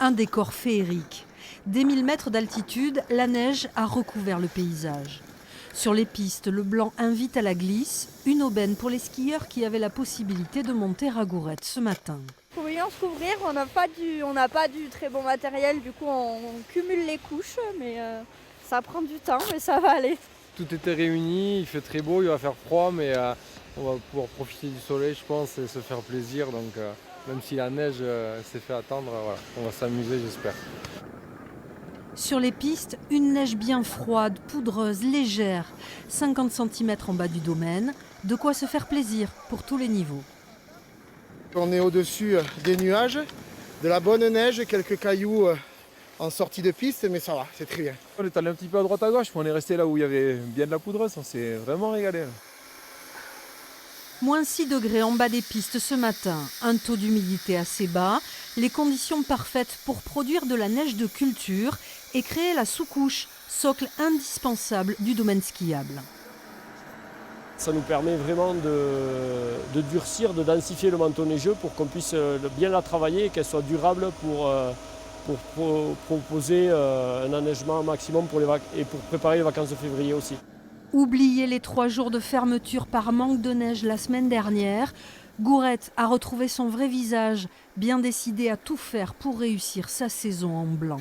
Un décor féerique. Dès 1000 mètres d'altitude, la neige a recouvert le paysage. Sur les pistes, le blanc invite à la glisse, une aubaine pour les skieurs qui avaient la possibilité de monter à Gourette ce matin. Pour bien se couvrir, on n'a pas du très bon matériel, du coup on cumule les couches, mais ça prend du temps, mais ça va aller. Tout était réuni, il fait très beau, il va faire froid, mais on va pouvoir profiter du soleil, je pense, et se faire plaisir. Donc même si la neige s'est fait attendre, voilà, on va s'amuser, j'espère. Sur les pistes, une neige bien froide, poudreuse, légère, 50 cm en bas du domaine, de quoi se faire plaisir pour tous les niveaux. On est au-dessus des nuages, de la bonne neige, quelques cailloux en sortie de piste, mais ça va, c'est très bien. On est allé un petit peu à droite à gauche, mais on est resté là où il y avait bien de la poudreuse, on s'est vraiment régalé. Moins 6 degrés en bas des pistes ce matin, un taux d'humidité assez bas, les conditions parfaites pour produire de la neige de culture et créer la sous-couche, socle indispensable du domaine skiable. Ça nous permet vraiment de durcir, de densifier le manteau neigeux pour qu'on puisse bien la travailler et qu'elle soit durable pour proposer un enneigement maximum et pour préparer les vacances de février aussi. Oubliez les 3 jours de fermeture par manque de neige la semaine dernière, Gourette a retrouvé son vrai visage, bien décidé à tout faire pour réussir sa saison en blanc.